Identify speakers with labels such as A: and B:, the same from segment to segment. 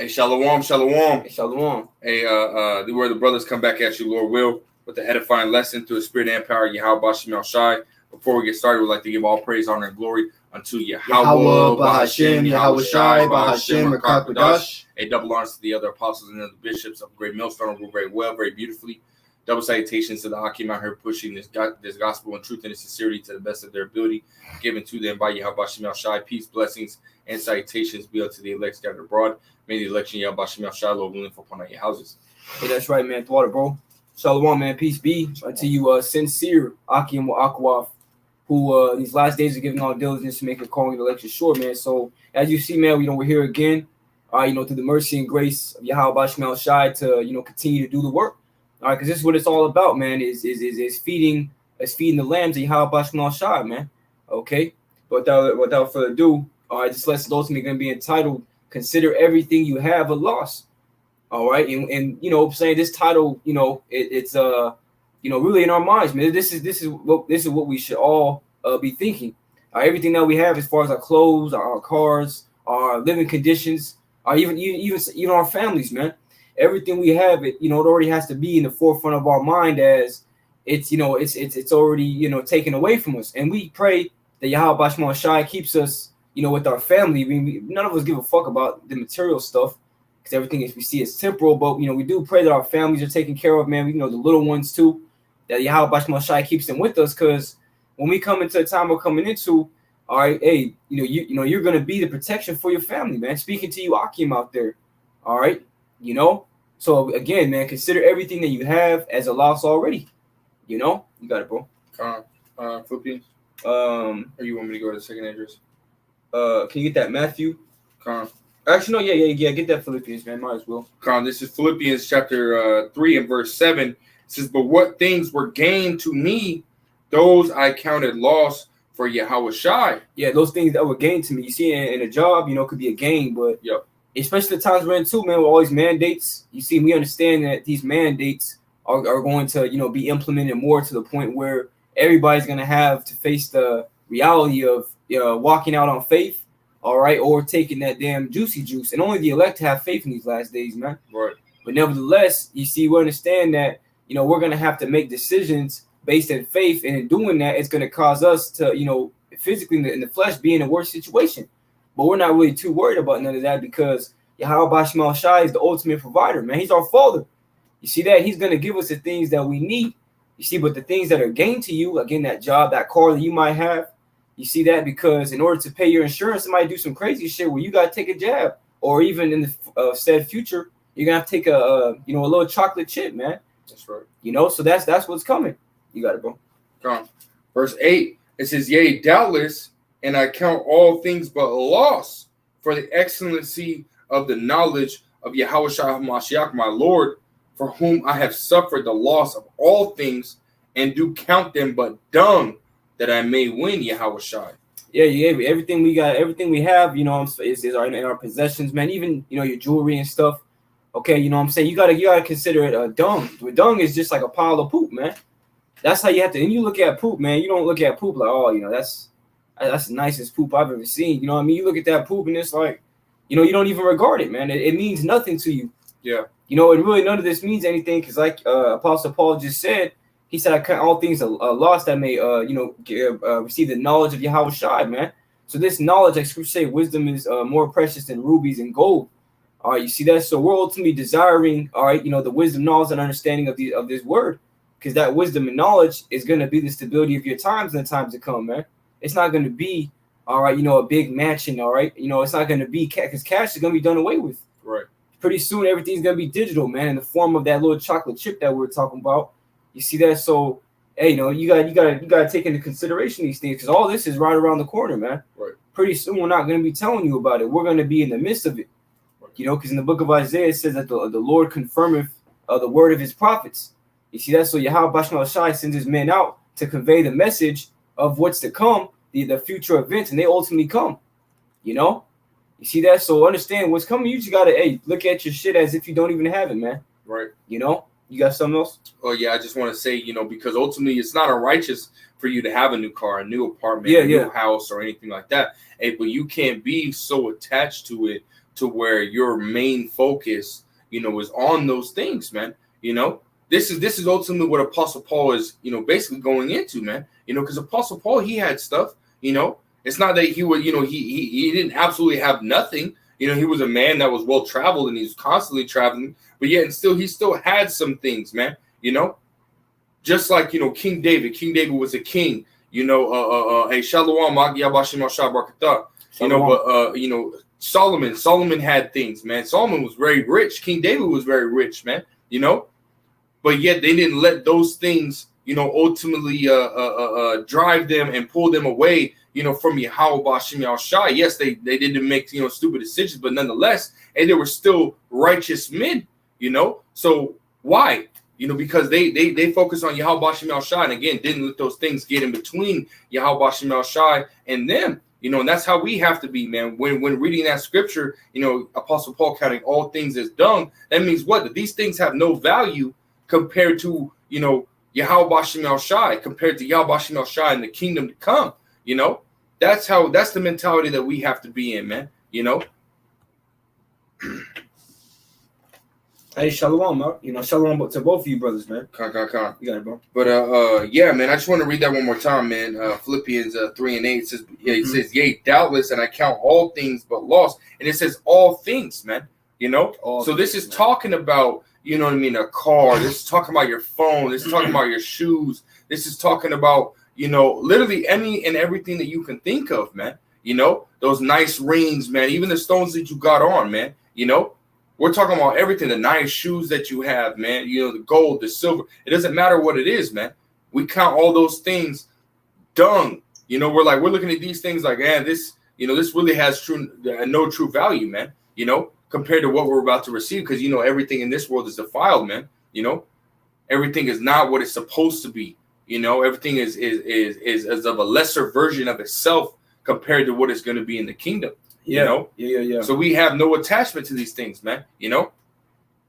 A: Hey, shalom, shalom.
B: Hey, shalom.
A: Hey, where the brothers come back at you, Lord will, with the edifying lesson through the spirit and power of Yahweh Bashim Shai. Before we get started, we'd like to give all praise, honor, and glory unto Yahweh, Bahashim, Yahweh Shai, Bahashim, Rakakadash. A double honors to the other apostles and the bishops of Great Millstone who rule very well, very beautifully. Double salutations to the Hakim out here pushing this gospel and truth and sincerity to the best of their ability, given to them by Yahweh Bashim Shai. Peace, blessings, and salutations be unto the elect scattered abroad. May the election Yahweh Bashim Shai, Lord willing, for upon your houses.
B: Hey, that's right, man. Thwada, bro. Shalom, man. Peace be unto you, sincere Akim Akwaf, who these last days are giving all diligence to make a calling the election short, man. So as you see, man, we're here again, through the mercy and grace of Yahweh Bashim Shai to continue to do the work. All right, because this is what it's all about, man, is feeding the lambs of Yahweh Bashim Shai, man. Okay. But without further ado, all right, this lesson is ultimately going to be entitled "Consider Everything You Have a Loss." All right, and saying this title, it's really in our minds, man. This is what we should all be thinking. Everything that we have, as far as our clothes, our cars, our living conditions, even our families, man. Everything we have, it already has to be in the forefront of our mind, as it's already taken away from us. And we pray that Yahweh Bashim Shai keeps us, with our family. None of us give a fuck about the material stuff, because everything we see is temporal. But we do pray that our families are taken care of, man. The little ones too, that Yahweh Bashim Shai keeps them with us, because when we come into the time we're coming into, all right, hey, you're gonna be the protection for your family, man. Speaking to you, Akim out there, all right, So again, man, consider everything that you have as a loss already. You got it, bro.
A: Philippians. Or you want me to go to the second address?
B: Can you get that Matthew? Actually, no, yeah. Get that Philippians, man. Might as well.
A: This is Philippians chapter 3 and verse 7. It says, "But what things were gained to me, those I counted loss for Yahweh Shai."
B: Yeah, those things that were gained to me. You see, in a job, could be a gain, but especially the times we're in too, man, with all these mandates. You see, we understand that these mandates are going to, be implemented more to the point where everybody's going to have to face the reality of walking out on faith. All right, or taking that damn juicy juice, and only the elect have faith in these last days, man.
A: Right.
B: But nevertheless, you see, we understand that we're gonna have to make decisions based on faith, and in doing that, it's gonna cause us to physically in the flesh be in a worse situation. But we're not really too worried about none of that, because Yahweh Bashim Shai is the ultimate provider, man. He's our Father. You see that He's gonna give us the things that we need. You see, but the things that are gained to you, again, that job, that car that you might have. You see that, because in order to pay your insurance, somebody do some crazy shit where you got to take a jab, or even in the said future, you're going to have to take a little chocolate chip, man.
A: That's right.
B: So that's what's coming. You got it, bro.
A: Verse 8, it says, "Yea, doubtless, and I count all things but loss for the excellency of the knowledge of Yahweh Shai HaMashiach, my Lord, for whom I have suffered the loss of all things, and do count them but dung, that I may win Yahweh Shai."
B: Yeah, everything we got, everything we have, is in our possessions, man. Even your jewelry and stuff. Okay, you gotta consider it dung. Dung is just like a pile of poop, man. That's how you have to. And you look at poop, man. You don't look at poop like, oh, that's the nicest poop I've ever seen. You know what I mean? You look at that poop and it's like, you don't even regard it, man. It means nothing to you.
A: Yeah.
B: And really none of this means anything, because like Apostle Paul just said. He said, "I count all things a loss that may, receive the knowledge of Yahweh Shai, man." So this knowledge, like Scripture say, wisdom is more precious than rubies and gold. All right, you see that? So we're ultimately desiring, all right, the wisdom, knowledge, and understanding of this word, because that wisdom and knowledge is going to be the stability of your times and the times to come, man. It's not going to be, all right, a big mansion, all right. It's not going to be, because cash is going to be done away with.
A: Right.
B: Pretty soon, everything's going to be digital, man, in the form of that little chocolate chip that we're talking about. You see that? So, hey, you gotta take into consideration these things, because all this is right around the corner, man.
A: Right.
B: Pretty soon, we're not going to be telling you about it. We're going to be in the midst of it. Right. Because in the book of Isaiah, it says that the Lord confirmeth the word of His prophets. You see that? So Yahweh Bashim Shai sends His men out to convey the message of what's to come, the future events, and they ultimately come. You see that? So understand what's coming. You just gotta look at your shit as if you don't even have it, man.
A: Right.
B: You got something else?
A: Oh, yeah, I just want to say, because ultimately it's not unrighteous for you to have a new car, a new apartment, a new house, or anything like that. Hey, but you can't be so attached to it to where your main focus, is on those things, man. This is ultimately what Apostle Paul is, basically going into, man. Because Apostle Paul, he had stuff, It's not that he would, he didn't absolutely have nothing. He was a man that was well traveled and he's constantly traveling, but yet and still he still had some things, man. Just like King David. King David was a king. Hey, Shalom, but Solomon had things, man. Solomon was very rich. King David was very rich, man. But yet they didn't let those things, ultimately drive them and pull them away, from Yahweh Bashim Yahushai. Yes, they didn't make, stupid decisions, but nonetheless, and they were still righteous men, So why? Because they focus on Yahweh Bashim Yahushai, and again, didn't let those things get in between Yahweh Bashim Yahushai and them. And that's how we have to be, man. When reading that scripture, Apostle Paul counting all things as dung, that means what? That these things have no value compared to, Yahweh Bashim Yahushai, compared to Yahweh Bashim Yahushai and the kingdom to come. That's the mentality that we have to be in, man.
B: Hey, shalom, shalom to both of you brothers, man.
A: Con.
B: You got it, bro.
A: But yeah, man, I just want to read that one more time, man. Philippians 3:8 says, it says, yea, doubtless, and I count all things but loss. And it says all things, man. So this is talking about, a car. This is talking about your phone. This is talking about your shoes. This is talking about, literally any and everything that you can think of, man. Those nice rings, man. Even the stones that you got on, man. We're talking about everything, the nice shoes that you have, man. The gold, the silver. It doesn't matter what it is, man. We count all those things dung. We're looking at these things like, this really has no true value, man. Compared to what we're about to receive, because everything in this world is defiled, man. Everything is not what it's supposed to be. Everything is of a lesser version of itself compared to what it's going to be in the kingdom. Yeah. So we have no attachment to these things, man.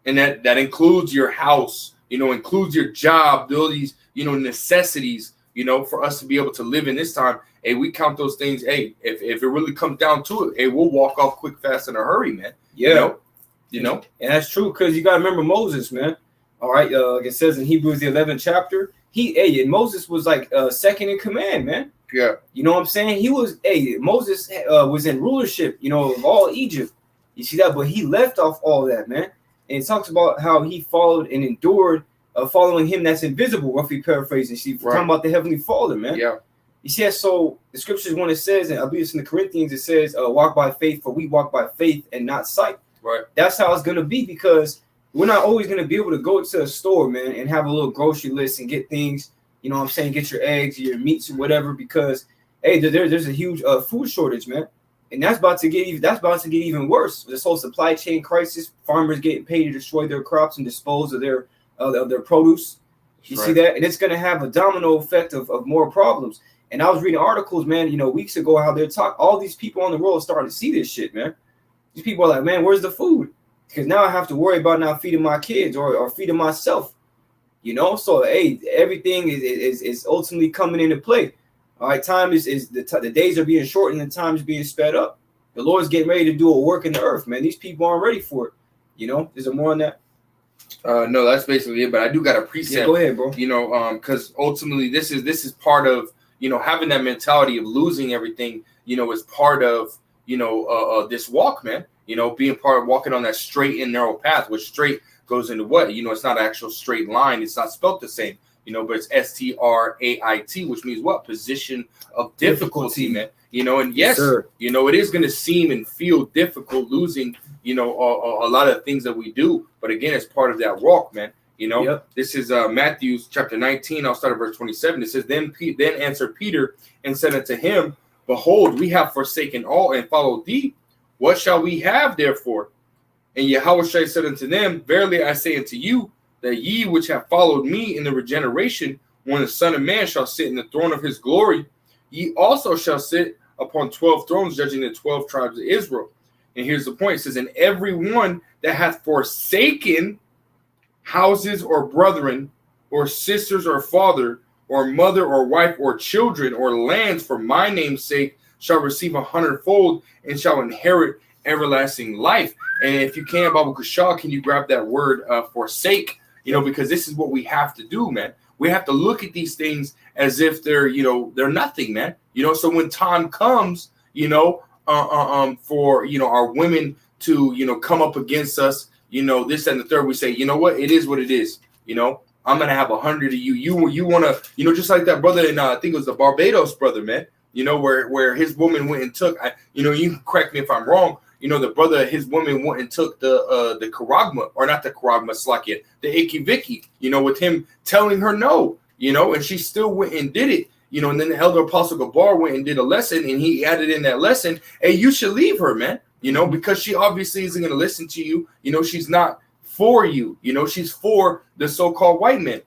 A: And that includes your house, includes your job, all these, necessities, for us to be able to live in this time. Hey, we count those things. Hey, if it really comes down to it, hey, we'll walk off quick, fast, in a hurry, man.
B: Yeah. And that's true, because you got to remember Moses, man. All right. Like it says in Hebrews, the 11th chapter, Moses was like second in command, man.
A: Yeah.
B: You know what I'm saying? Moses was in rulership, of all Egypt. You see that? But he left off all that, man. And it talks about how he followed and endured following him that's invisible, roughly paraphrasing. See, we're talking about the heavenly Father, man.
A: Yeah.
B: You see that? So the scriptures, when it says, and I believe it's in the Corinthians, it says, walk by faith, for we walk by faith and not sight.
A: Right.
B: That's how it's going to be, because we're not always going to be able to go to a store, man, and have a little grocery list and get things, get your eggs, your meats, or whatever, because, hey, there's a huge food shortage, man. And that's about to get even worse. This whole supply chain crisis, farmers getting paid to destroy their crops and dispose of their produce. You see that? And it's going to have a domino effect of more problems. And I was reading articles, man, weeks ago, how they're all these people on the road are starting to see this shit, man. These people are like, man, where's the food? Because now I have to worry about not feeding my kids or feeding myself. So hey, everything is ultimately coming into play. All right, time the days are being shortened and time is being sped up. The Lord's getting ready to do a work in the earth, man. These people aren't ready for it. Is there more on that?
A: No, that's basically it. But I do got a precept.
B: Yeah, go ahead, bro.
A: Because ultimately this is part of having that mentality of losing everything. Is part of this walk, man. Being part of walking on that straight and narrow path, which straight goes into what? It's not an actual straight line. It's not spelled the same, but it's STRAIT, which means what? Position of difficulty, man. And yes, it is going to seem and feel difficult losing, a lot of the things that we do. But again, it's part of that walk, man. This is Matthew chapter 19. I'll start at verse 27. It says, Then answered Peter and said unto him, Behold, we have forsaken all and followed thee. What shall we have therefore? And Yahushua said unto them, Verily I say unto you, that ye which have followed me in the regeneration, when the Son of Man shall sit in the throne of his glory, ye also shall sit upon 12 thrones, judging the 12 tribes of Israel. And here's the point. It says, And every one that hath forsaken houses or brethren, or sisters or father, or mother or wife or children or lands for my name's sake, shall receive 100-fold and shall inherit everlasting life. And if you can, Baba Kushal, can you grab that word forsake? Because this is what we have to do, man. We have to look at these things as if they're, they're nothing, man. So when time comes, for, our women to, come up against us, this and the third, we say, you know what, it is what it is. I'm going to have 100 of you. You want to, just like that brother in, I think it was the Barbados brother, man, where his woman went and took, you can correct me if I'm wrong. The brother, his woman went and took the Karagma, or not the Karagma, Slakia, the Ikiviki, with him telling her no, and she still went and did it, and then the elder apostle Gabar went and did a lesson, and he added in that lesson, hey, you should leave her, man, because she obviously isn't going to listen to you. She's not for you, she's for the so-called white men,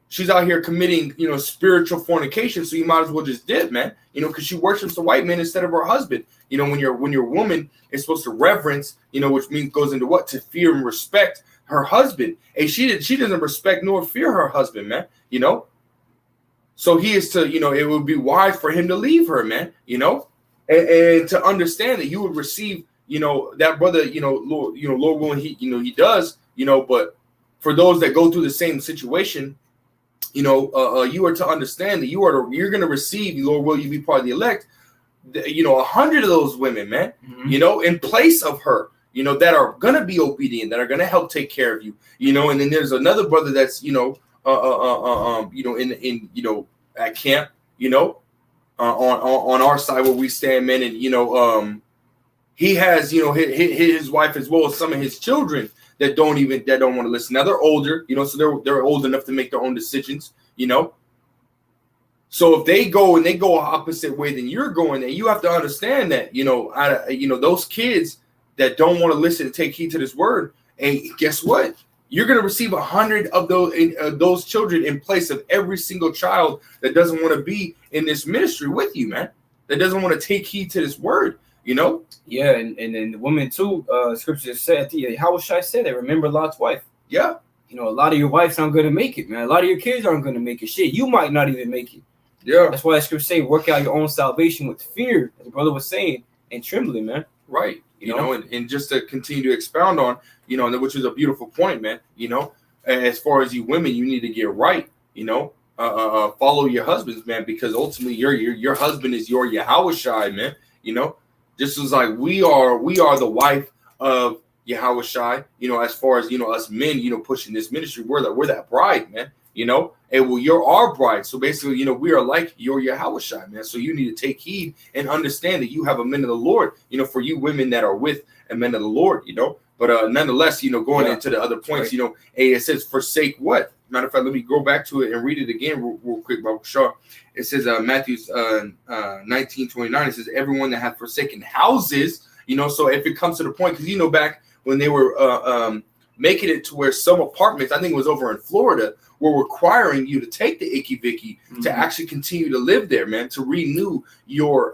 A: she's out here committing, spiritual fornication. So you might as well just dip, man, because she worships the white man instead of her husband. When your woman is supposed to reverence, which means goes into what? To fear and respect her husband. And she doesn't respect nor fear her husband, man, So he is to, it would be wise for him to leave her, man, and to understand that you would receive, that brother, Lord willing, he does, but for those that go through the same situation, you are to understand that you're going to receive, Lord, will you be part of the elect, 100 of those women, man, in place of her, that are going to be obedient, that are going to help take care of you, and then there's another brother that's, at camp, on our side where we stand, man, and, he has, his wife as well as some of his children that don't want to listen. Now they're older, so they're old enough to make their own decisions, So if they go opposite way than you're going, then you have to understand that, those kids that don't want to listen and take heed to this word, and guess what? You're going to receive 100 of those children in place of every single child that doesn't want to be in this ministry with you, man. That doesn't want to take heed to this word.
B: Yeah, and then the woman too, scripture said, how should I say that? Remember Lot's wife.
A: Yeah.
B: A lot of your wives aren't going to make it, man. A lot of your kids aren't going to make it. Shit, you might not even make it.
A: Yeah.
B: That's why the scripture say, work out your own salvation with fear, as the brother was saying, and trembling, man.
A: Right. And just to continue to expound on, which is a beautiful point, man, as far as you women, you need to get right, follow your husbands, man, because ultimately your husband is your Yahushai, man, Just as like we are the wife of Yahushai, as far as us men, pushing this ministry, we're that bride, man, and well, you're our bride. So basically, we are like your Yahushai, man. So you need to take heed and understand that you have a men of the Lord, for you women that are with a men of the Lord, But nonetheless, going into the other points, right. It says forsake what? Matter of fact, let me go back to it and read it again real quick, Baba Shaw. It says Matthew 19:29. It says everyone that hath forsaken houses, So if it comes to the point, because back when they were making it to where some apartments, I think it was over in Florida, were requiring you to take the Ikiviki to actually continue to live there, man, to renew your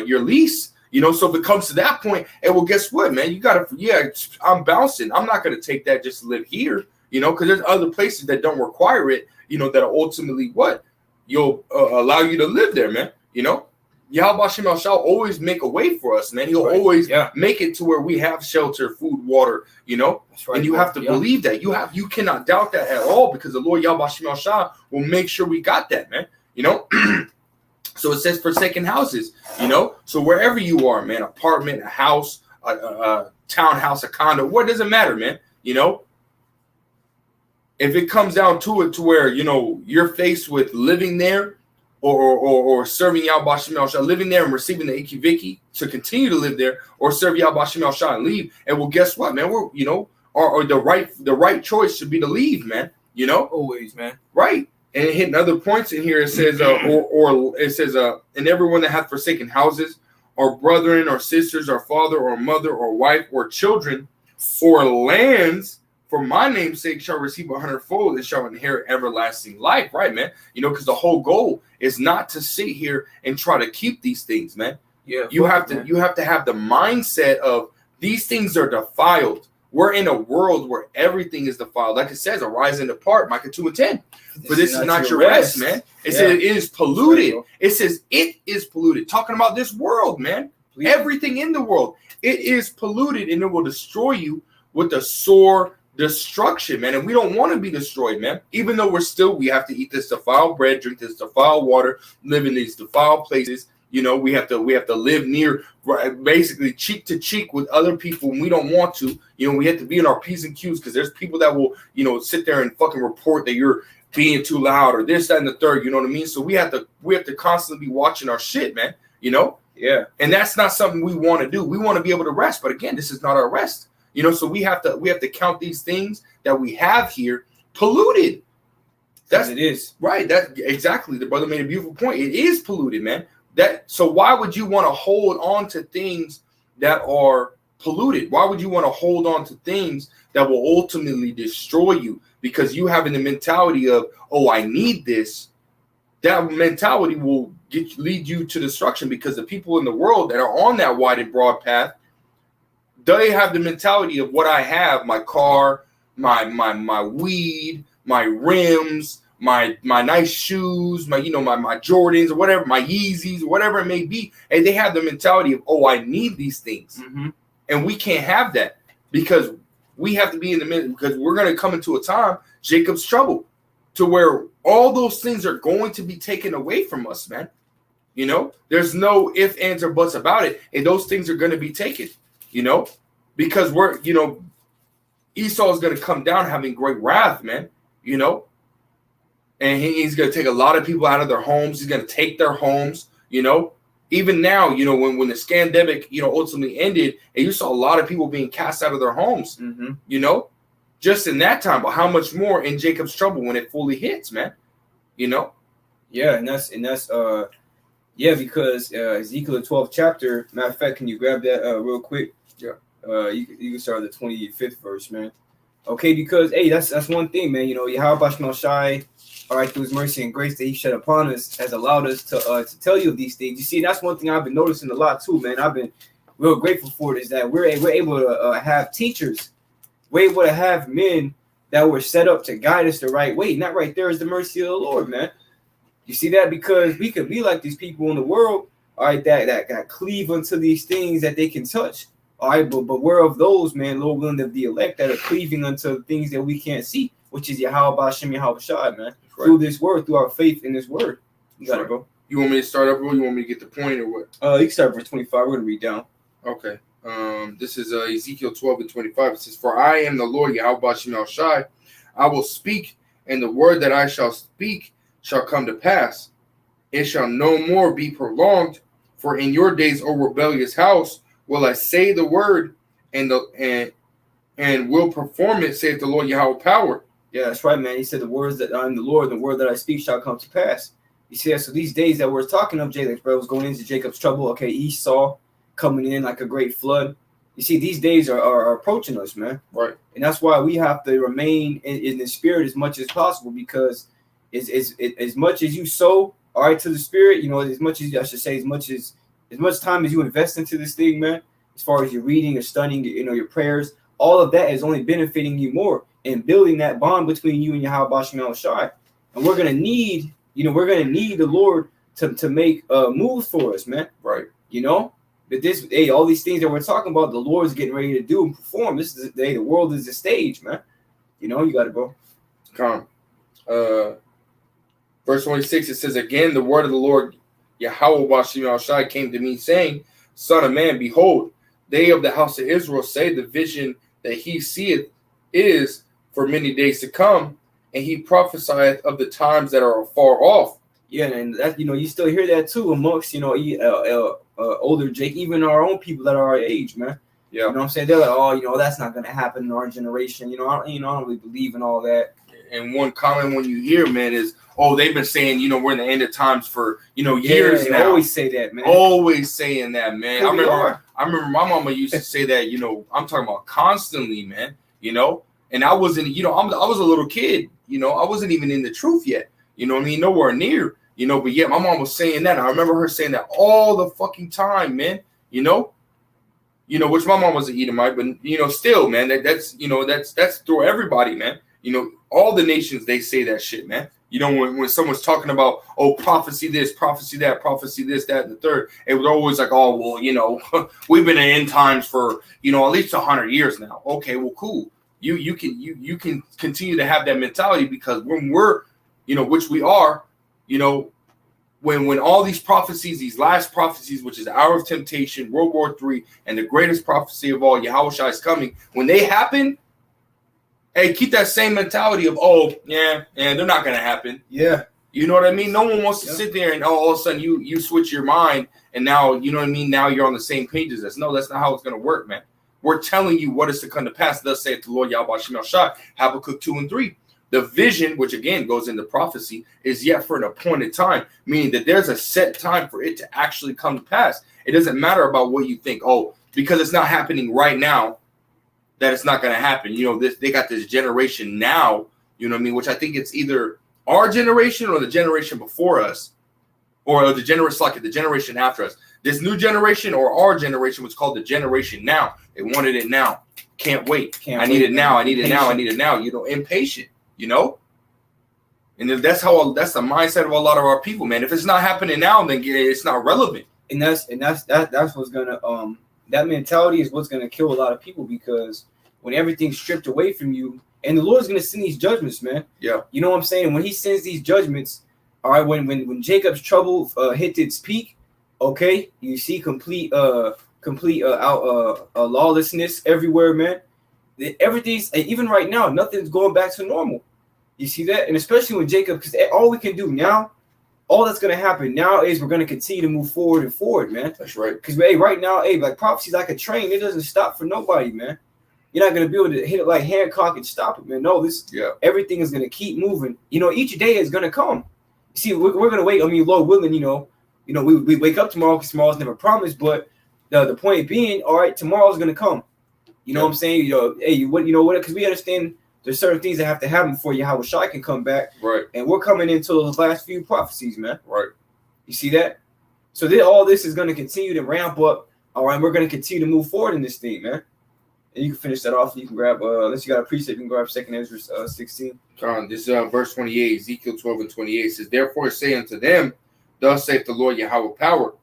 A: lease. So if it comes to that point, hey, well, guess what, man? You gotta, I'm bouncing. I'm not gonna take that just to live here, because there's other places that don't require it, that are ultimately what you'll allow you to live there, man. Yahweh Shem shall always make a way for us, man. He'll always make it to where we have shelter, food, water, That's right, and you have to believe that. You cannot doubt that at all, because the Lord Yahweh Shem shall will make sure we got that, man. So it says forsaken houses, So wherever you are, man, apartment, a house, a townhouse, a condo, what does it matter, man? If it comes down to it, to where you're faced with living there, or serving Yahweh Shem Shah, living there and receiving the Ikiviki to continue to live there, or serve Yahweh Shem Shah and leave. And well, guess what, man? We're or the right choice should be to leave, man.
B: Always, man.
A: Right. And hitting other points in here, it says, it says, and everyone that hath forsaken houses, or brethren, or sisters, or father, or mother, or wife, or children, or lands, for my name's sake, shall receive 100-fold and shall inherit everlasting life. Right, man? Because the whole goal is not to sit here and try to keep these things, man. Yeah, you have to have the mindset of these things are defiled. We're in a world where everything is defiled. Like it says, arise and depart, Micah 2:10. For this is not your rest, man. It says it is polluted. Right, it says it is polluted. Talking about this world, man. Please. Everything in the world. It is polluted and it will destroy you with a sore destruction, man. And we don't want to be destroyed, man. Even though we have to eat this defiled bread, drink this defiled water, live in these defiled places. You know, we have to live near, basically cheek to cheek with other people, and we don't want to. You know, we have to be in our P's and Q's because there's people that will, you know, sit there and fucking report that you're being too loud or this, that, and the third. You know what I mean? So we have to constantly be watching our shit, man. You know?
B: Yeah.
A: And that's not something we want to do. We want to be able to rest, but again, this is not our rest. You know, so we have to count these things that we have here polluted.
B: That's it is
A: right. That exactly. The brother made a beautiful point. It is polluted, man. So why would you want to hold on to things that are polluted? Why would you want to hold on to things that will ultimately destroy you? Because you having the mentality of, oh, I need this. That mentality will lead you to destruction because the people in the world that are on that wide and broad path, they have the mentality of what I have, my car, my weed, my rims, my nice shoes, my Jordans or whatever, my Yeezys or whatever it may be, and they have the mentality of, oh, I need these things, and we can't have that because we have to be in the middle because we're going to come into a time, Jacob's trouble, to where all those things are going to be taken away from us, man. You know, there's no ifs, ands, or buts about it, and those things are going to be taken. You know, because Esau is going to come down having great wrath, man. You know. And he's going to take a lot of people out of their homes. He's going to take their homes, you know. Even now, you know, when the scandemic, you know, ultimately ended, and you saw a lot of people being cast out of their homes, you know, just in that time. But how much more in Jacob's trouble when it fully hits, man? You know?
B: Yeah, and that's because Ezekiel 12th chapter. Matter of fact, can you grab that real quick?
A: Yeah.
B: You can start at the 25th verse, man. Okay, because hey, that's one thing, man. You know, Yahweh Shemel Shai, all right, through his mercy and grace that he shed upon us, has allowed us to tell you of these things. You see, that's one thing I've been noticing a lot too, man. I've been real grateful for it, is that we're able to have teachers, we're able to have men that were set up to guide us the right way. And that right there is the mercy of the Lord, man. You see that? Because we could be like these people in the world, all right, that cleave unto these things that they can touch. All right, but we're of those, man, Lord willing, of the elect that are cleaving unto things that we can't see, which is Yahweh B'Hashem Yahweh Shai, man. Right. Through this word, through our faith in this word. You got it, bro.
A: You want me to start up, bro? You want me to get the point or what?
B: You can start verse 25. We're going to read down.
A: Okay. This is Ezekiel 12 and 25. It says, for I am the Lord Yahweh B'Hashem Shai. I will speak, and the word that I shall speak shall come to pass. It shall no more be prolonged, for in your days, O rebellious house, will I say the word and will perform it, saith the Lord Yahweh power.
B: Yeah, that's right, man. He said the words that I'm the Lord, the word that I speak shall come to pass. You see that? So these days that we're talking of, Jacob's brother was going into Jacob's trouble. Okay, Esau coming in like a great flood. You see, these days are approaching us, man.
A: Right.
B: And that's why we have to remain in the spirit as much as possible, because as much as you sow, all right, to the spirit, you know, as much time as you invest into this thing, man, as far as your reading, your studying, you know, your prayers, all of that is only benefiting you more and building that bond between you and Yahweh B'Hashem Shai. And we're gonna need the Lord to make moves for us, man.
A: Right.
B: You know, but all these things that we're talking about, the Lord's getting ready to do and perform. This is the day. The world is the stage, man. You know, you got to go.
A: Come. Verse 26, it says, again, the word of the Lord Yahweh B'Hashem Shai came to me, saying, Son of man, behold, they of the house of Israel say the vision that he seeth is for many days to come, and he prophesieth of the times that are far off.
B: Yeah, and that, you know, you still hear that too amongst, you know, older Jake, even our own people that are our age, man.
A: Yeah,
B: you know what I'm saying? They're like, oh, you know, that's not gonna happen in our generation. You know, I don't really believe in all that.
A: And one common one you hear, man, is, oh, they've been saying, you know, we're in the end of times for, you know, years now.
B: Always say that, man.
A: Always saying that, man. I remember my mama used to say that, you know, I'm talking about constantly, man, you know, and I wasn't, you know, I was a little kid, you know, I wasn't even in the truth yet, you know what I mean? Nowhere near, you know, but yeah, my mom was saying that. I remember her saying that all the fucking time, man, you know, you know, which my mom was an Edomite, but you know, still, man, that's through everybody, man. You know, all the nations, they say that shit, man. You know, when someone's talking about, oh, prophecy this, prophecy that, prophecy this, that, and the third, it was always like, oh, well, you know, we've been in end times for, you know, at least 100 years now. Okay, well, cool. You can continue to have that mentality, because when we're, you know, which we are, you know, when all these prophecies, these last prophecies, which is the hour of temptation, World War III, and the greatest prophecy of all, Yahushua is coming, when they happen, hey, keep that same mentality of, oh, yeah, they're not going to happen.
B: Yeah.
A: You know what I mean? No one wants to sit there and all of a sudden you switch your mind, and now, you know what I mean, now you're on the same page as us. No, that's not how it's going to work, man. We're telling you what is to come to pass. Thus saith the Lord Yahweh Shem Shai, Habakkuk 2 and 3. The vision, which again goes into prophecy, is yet for an appointed time, meaning that there's a set time for it to actually come to pass. It doesn't matter about what you think, oh, because it's not happening right now, that it's not going to happen. You know, they got this generation now, you know what I mean, which I think it's either our generation or the generation before us, or the generation after us. This new generation or our generation was called the generation now. They wanted it now. Can't wait. I need it now. I need it now. I need it now. You know, impatient. You know, and that's the mindset of a lot of our people, man. If it's not happening now, then it's not relevant.
B: And that's what's gonna that mentality is what's gonna kill a lot of people, because when everything's stripped away from you, and the Lord's gonna send these judgments, man.
A: Yeah.
B: You know what I'm saying? When He sends these judgments, all right. When Jacob's trouble hit its peak, okay, you see complete lawlessness everywhere, man. Everything's, even right now, nothing's going back to normal. You see that? And especially with Jacob, because all we can do now, all that's going to happen now is we're going to continue to move forward and forward, man.
A: That's right.
B: Because, hey, right now, hey, like prophecy's like a train. It doesn't stop for nobody, man. You're not going to be able to hit it like Hancock and stop it, man. No, everything is going to keep moving. You know, each day is going to come. You see, we're going to wait. I mean, Lord willing, you know, we wake up tomorrow, because tomorrow's never promised. But the point being, all right, tomorrow's going to come. You know what I'm saying? You know, hey, you know what? Because we understand there's certain things that have to happen before Yahweh Shai can come back.
A: Right.
B: And we're coming into those last few prophecies, man.
A: Right.
B: You see that? So all this is going to continue to ramp up. All right, we're going to continue to move forward in this thing, man. And you can finish that off. You can grab, unless you got a precept, you can grab 2nd Ezra 16.
A: This verse 28, Ezekiel 12 and 28 says, therefore say unto them, thus saith the Lord Yahweh power,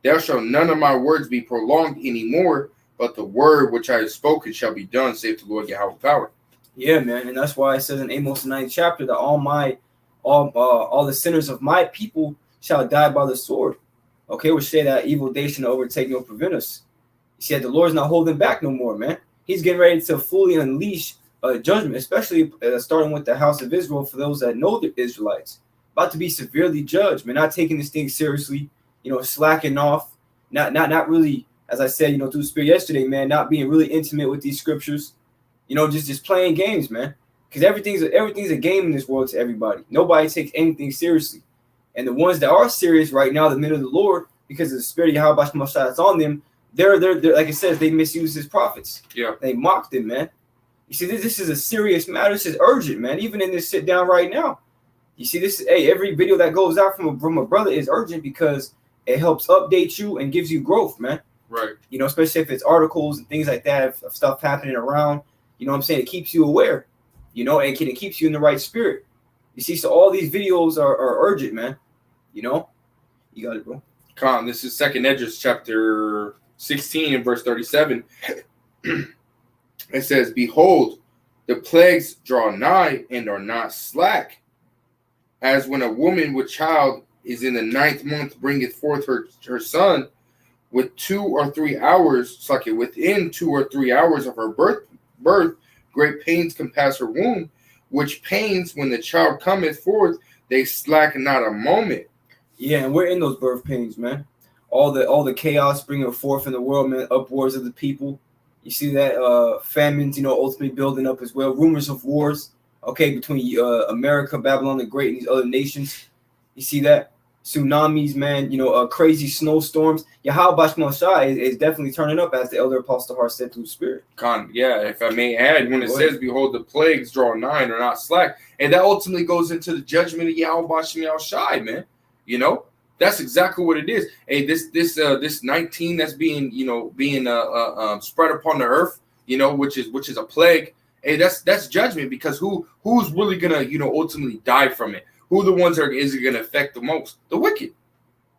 A: there shall none of my words be prolonged any more, but the word which I have spoken shall be done, saith the Lord Yahweh power.
B: Yeah, man, and that's why it says in Amos 9th chapter that all the sinners of my people shall die by the sword. Okay, which say that evil day shall overtake nor prevent us. You see, the Lord's not holding back no more, man. He's getting ready to fully unleash judgment, especially starting with the house of Israel, for those that know the Israelites. About to be severely judged, man. Not taking this thing seriously, you know, slacking off, not really. As I said, you know, through the Spirit yesterday, man, not being really intimate with these scriptures, you know, just playing games, man. Because everything's a game in this world to everybody. Nobody takes anything seriously. And the ones that are serious right now, the men of the Lord, because of the Spirit of Yahweh that's on them, they're like it says, they misuse His prophets.
A: Yeah.
B: They mocked them, man. You see, this is a serious matter. This is urgent, man. Even in this sit down right now. You see, every video that goes out from a brother is urgent, because it helps update you and gives you growth, man.
A: Right.
B: You know, especially if it's articles and things like that, of stuff happening around, you know what I'm saying? It keeps you aware, you know, and it keeps you in the right spirit. You see, so all these videos are urgent, man. You know, you got it, bro.
A: Come on, this is 2nd Ezra chapter 16 and verse 37. It says, behold, the plagues draw nigh and are not slack, as when a woman with child is in the 9th month bringeth forth her son, with 2 or 3 hours, within 2 or 3 hours of her birth, great pains compass her womb, which pains, when the child cometh forth, they slack not a moment.
B: Yeah, and we're in those birth pains, man. All the chaos bringing forth in the world, man, upwards of the people. You see that famines, you know, ultimately building up as well. Rumors of wars, okay, between America, Babylon the Great, and these other nations. You see that? Tsunamis, man, you know, crazy snowstorms. Yahweh Shai is definitely turning up, as the elder Apostle Har said through the Spirit.
A: Yeah, if I may add, when it says, behold, the plagues draw nigh and are not slack, and that ultimately goes into the judgment of Yahweh Shai, man. You know, That's exactly what it is. Hey, this 19 that's being spread upon the earth, which is a plague. Hey, that's judgment, because who's really gonna ultimately die from it? Who the ones is it gonna affect the most? The wicked.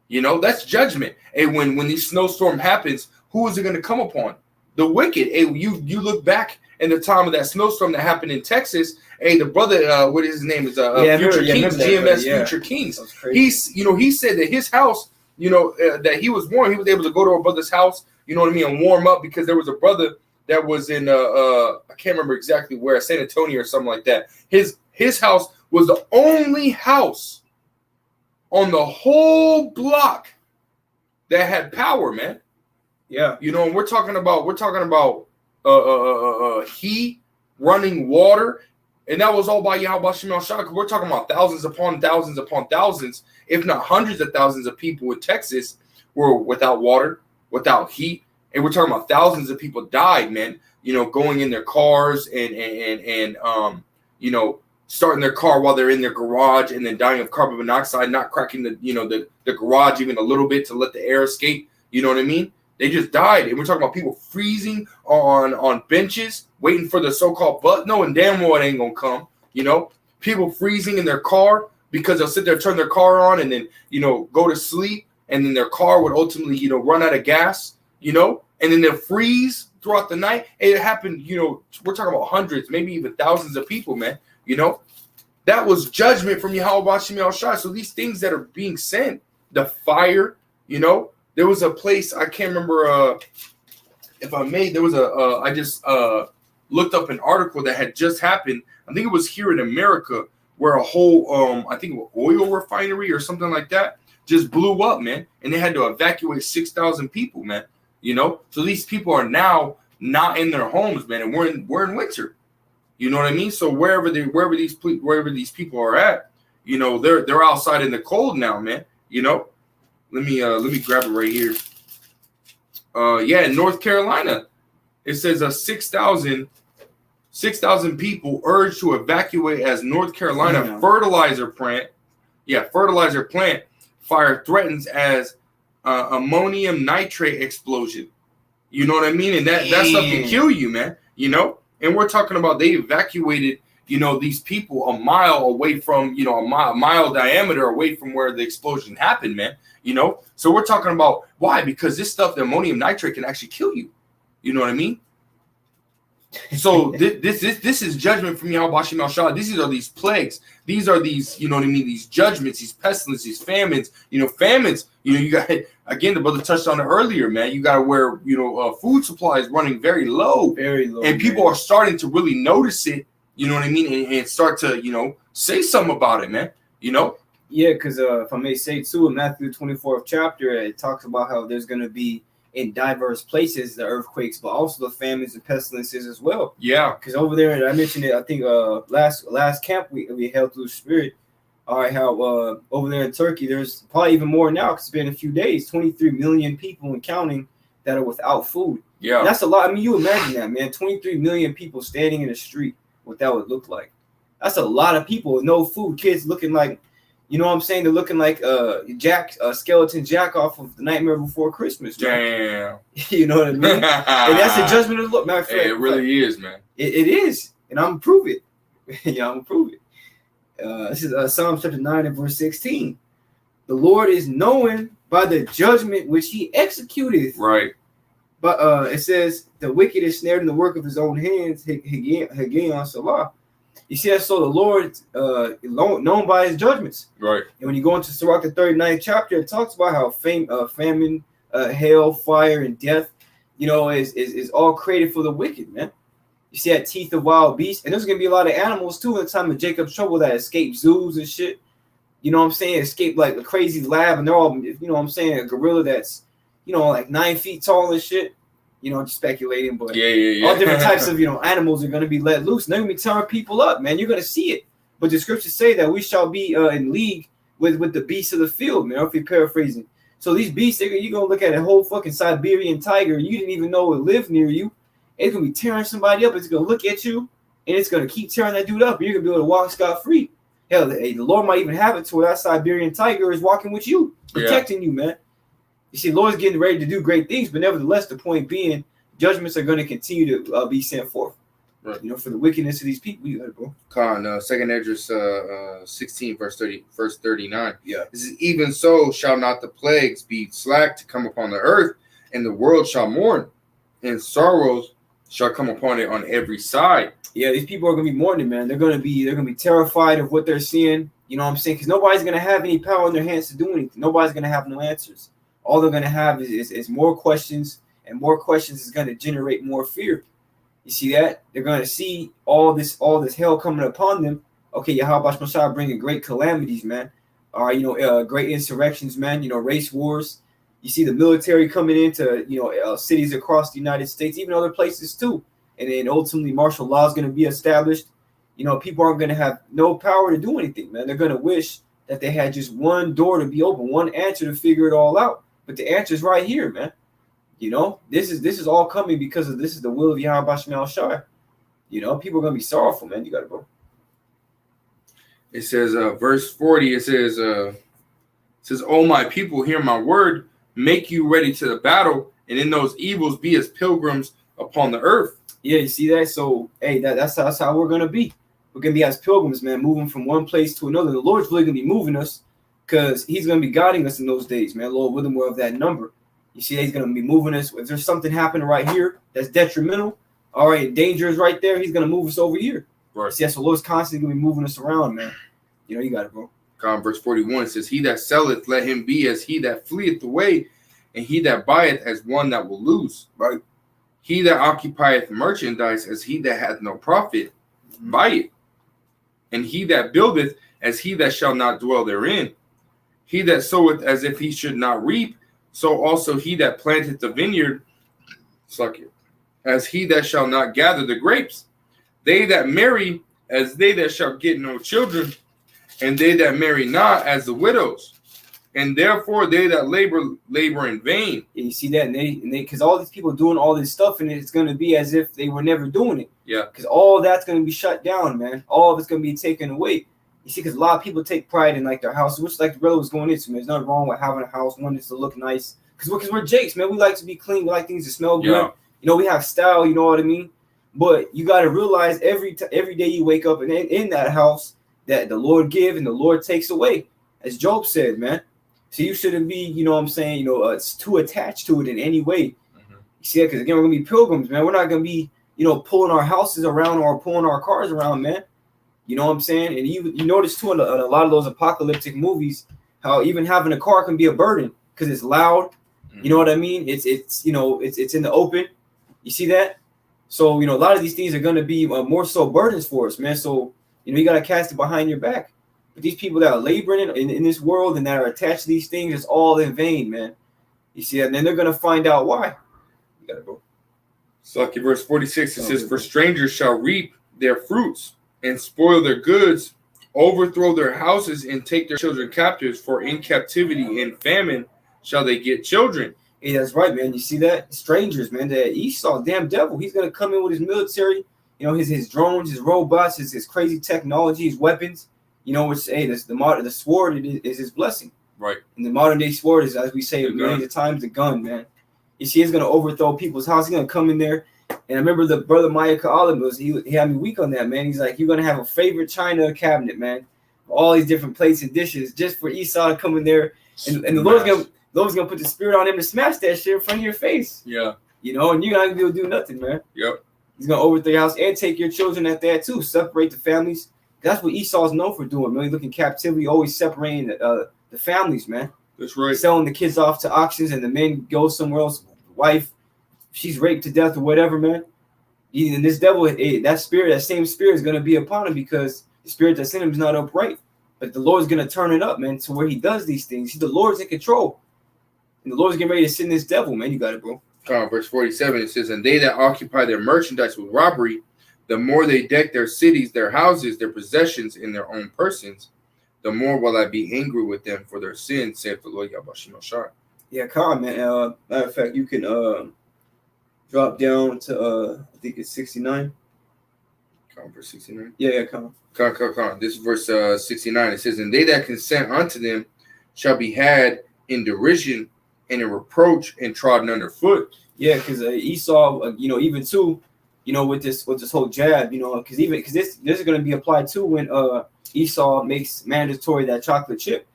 A: That's judgment. Hey, when these snowstorm happens, who is it gonna come upon? The wicked. Hey, you look back in the time of that snowstorm that happened in Texas. Hey, the brother, what is his name? Is Future Kings, GMS Future Kings. He said that his house, that he was warm. He was able to go to a brother's house, and warm up, because there was a brother that was in I can't remember exactly where, San Antonio or something like that. His house was the only house on the whole block that had power, man.
B: Yeah.
A: And we're talking about heat, running water, and that was all by Yahweh Shemel Shah. We're talking about thousands upon thousands, if not hundreds of thousands of people in Texas were without water, without heat. And we're talking about thousands of people died, man, going in their cars and starting their car while they're in their garage, and then dying of carbon monoxide, not cracking the garage even a little bit to let the air escape. You know what I mean? They just died. And we're talking about people freezing on benches, waiting for the so-called bus, knowing damn well it ain't going to come. People freezing in their car because they'll sit there, turn their car on, and then, go to sleep. And then their car would ultimately, run out of gas, and then they'll freeze throughout the night. It happened, we're talking about hundreds, maybe even thousands of people, man. That was judgment from Yahweh Shemel Shah. So these things that are being sent, the fire, there was a place, I can't remember if I made, there was I just looked up an article that had just happened. I think it was here in America, where a whole, I think oil refinery or something like that just blew up, man. And they had to evacuate 6,000 people, man. So these people are now not in their homes, man. And we're in winter. You know what I mean? So wherever these people are at, they're outside in the cold now, man. Let me grab it right here. In North Carolina, it says 6,000 people urged to evacuate as North Carolina fertilizer plant fire threatens as ammonium nitrate explosion. You know what I mean? And that stuff can kill you, man. And we're talking about they evacuated, these people a mile away from, a mile diameter away from where the explosion happened, man. So we're talking about why? Because this stuff, the ammonium nitrate, can actually kill you. You know what I mean? So this is judgment from Yahweh Shemel Shah. These are these plagues. These are these, these judgments, these pestilences, these famines. Famines. You got, again, the brother touched on it earlier, man. You got to where food supply is running very low, and people are starting to really notice it. You know what I mean, and start to say something about it, man.
B: Yeah, because if I may say too, in Matthew 24th chapter, it talks about how there's going to be in diverse places the earthquakes, but also the famines and pestilences as well.
A: Yeah,
B: because over there, I mentioned it, I think last camp we held through the Spirit. All right, how over there in Turkey, there's probably even more now because it's been a few days, 23 million people and counting that are without food.
A: Yeah,
B: and that's a lot. I mean, you imagine that, man, 23 million people standing in the street, what that would look like. That's a lot of people with no food. Kids looking like, you know what I'm saying? They're looking like skeleton Jack off of The Nightmare Before Christmas.
A: Man.
B: Damn. You know what I mean? And that's a judgment of the Lord. Matter of fact,
A: it really is, man.
B: It is. And I'm going to prove it. I'm going to prove it. This is Psalm chapter 9 and verse 16. The Lord is known by the judgment which he executeth.
A: Right.
B: But it says, the wicked is snared in the work of his own hands. Hagion Salah. You see that? So the Lord known by his judgments.
A: Right.
B: And when you go into Sirach, the 39th chapter, it talks about how famine, hail, fire, and death, is all created for the wicked, man. You see that teeth of wild beasts. And there's going to be a lot of animals, too, in the time of Jacob's trouble that escape zoos and shit. You know what I'm saying? Escape like a crazy lab. And they're all, a gorilla that's, like 9 feet tall and shit. Just speculating, but
A: yeah.
B: all different types of, animals are going to be let loose. And they're going to be tearing people up, man. You're going to see it. But the scriptures say that we shall be in league with the beasts of the field, man, if you're paraphrasing. So these beasts, you're going to look at a whole fucking Siberian tiger. You didn't even know it lived near you. It's going to be tearing somebody up. It's going to look at you, and it's going to keep tearing that dude up. And you're going to be able to walk scot-free. Hell, the Lord might even have it to where that Siberian tiger is walking with you, protecting you, man. You see, the Lord's getting ready to do great things, but nevertheless, the point being, judgments are going to continue to be sent forth.
A: Right.
B: You know, for the wickedness of these people. You got it, bro.
A: Con, Second Esdras 16, verse 39.
B: Yeah.
A: This is, even so shall not the plagues be slack to come upon the earth, and the world shall mourn, and sorrows shall come upon it on every side.
B: Yeah, these people are gonna be mourning, man. They're gonna be terrified of what they're seeing. You know what I'm saying? Because nobody's gonna have any power in their hands to do anything. Nobody's gonna have no answers. All they're gonna have is more questions, and more questions is gonna generate more fear. You see that? They're gonna see all this hell coming upon them. Okay, Yahweh Shai bringing great calamities, man. Great insurrections, man. You know, race wars. You see the military coming into cities across the United States, even other places too. And then ultimately martial law is going to be established. You know, people aren't going to have no power to do anything, man. They're going to wish that they had just one door to be open, one answer to figure it all out. But the answer is right here, man. You know, this is all coming because of this is the will of Yahweh Shemel Shai. You know, people are going to be sorrowful, man. You got it, bro.
A: It says, verse 40, it says, "Oh, my people, hear my word, make you ready to the battle, and in those evils be as pilgrims upon the earth."
B: Yeah, you see that? So, hey, that's how we're going to be. We're going to be as pilgrims, man, moving from one place to another. The Lord's really going to be moving us because he's going to be guiding us in those days, man. Lord willing, we're of that number. You see, he's going to be moving us. If there's something happening right here that's detrimental, all right, danger is right there, he's going to move us over here.
A: Right.
B: See, so the Lord's constantly going to be moving us around, man. You know, you got it, bro.
A: Verse 41 says, "He that selleth, let him be as he that fleeth away, and he that buyeth as one that will lose.
B: Right.
A: He that occupieth merchandise as he that hath no profit, buy it. And he that buildeth as he that shall not dwell therein. He that soweth as if he should not reap, so also he that planteth the vineyard, as he that shall not gather the grapes. They that marry as they that shall get no children, and they that marry not as the widows. And therefore they that labor in vain."
B: And you see that, and they because all these people doing all this stuff, and it's going to be as if they were never doing it.
A: Yeah.
B: Because all that's going to be shut down, man. All of it's going to be taken away. You see, because a lot of people take pride in like their house, which like the brother was going into, man. There's nothing wrong with having a house, one that's to look nice. Because we're Jakes, man. We like to be clean. We like things to smell good.
A: Yeah.
B: You know, we have style. You know what I mean? But you got to realize every day you wake up and in that house that the Lord give and the Lord takes away, as Job said, man. So you shouldn't be, you know what I'm saying, too attached to it in any way. Mm-hmm. You see that? Because, again, we're going to be pilgrims, man. We're not going to be, pulling our houses around or pulling our cars around, man. You know what I'm saying? And you notice, too, in a lot of those apocalyptic movies, how even having a car can be a burden because it's loud. Mm-hmm. You know what I mean? It's in the open. You see that? So, a lot of these things are going to be more so burdens for us, man. So, you got to cast it behind your back. But these people that are laboring in this world and that are attached to these things, it's all in vain, man. You see, and then they're going to find out why. You got to go.
A: So, verse 46, it says, "For strangers shall reap their fruits and spoil their goods, overthrow their houses and take their children captives, for in captivity and famine shall they get children."
B: Yeah, that's right, man. You see that? Strangers, man. The Esau, damn devil, he's going to come in with his military, his drones, his robots, his crazy technology, his weapons. The sword is his blessing. Right. And the modern day sword is, as we say millions of times, the gun, man. You see, he's going to overthrow people's house. He's going to come in there. And I remember the brother Maya Ka'alim, he had me weak on that, man. He's like, you're going to have a favorite China cabinet, man. All these different plates and dishes just for Esau to come in there. And the Lord's going to put the spirit on him to smash that shit in front of your face. Yeah. And you're not going to be able to do nothing, man. Yep. He's going to overthrow your house and take your children at that, too. Separate the families. That's what Esau's known for doing, man. Looking captivity, always separating the families, man. That's right. Selling the kids off to auctions, and the men go somewhere else. Wife, she's raped to death or whatever, man. And this devil, that same spirit is going to be upon him because the spirit that's in him is not upright. But the Lord's going to turn it up, man, to where he does these things. The Lord's in control. And the Lord's getting ready to send this devil, man. You got it, bro.
A: Verse 47, it says, "And they that occupy their merchandise with robbery, the more they deck their cities, their houses, their possessions in their own persons, the more will I be angry with them for their sins, saith the Lord Yahweh Shemel Shai."
B: Yeah, Khan, man. Matter of fact, you can drop down to I think it's 69.
A: Verse 69.
B: Yeah, come
A: on. This is verse 69. It says, "And they that consent unto them shall be had in derision and in reproach and trodden underfoot."
B: Yeah, because Esau, even too, with this whole jab, because this is going to be applied too when Esau makes mandatory that chocolate chip.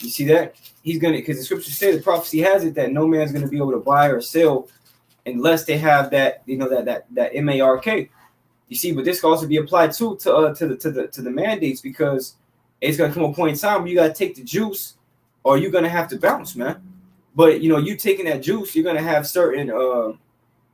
B: You see that he's gonna, because the scriptures say, the prophecy has it that no man's going to be able to buy or sell unless they have that that mark. You see, but this can also be applied to the mandates, because it's going to come a point in time where you got to take the juice or you're going to have to bounce, man. But you taking that juice, you're going to have certain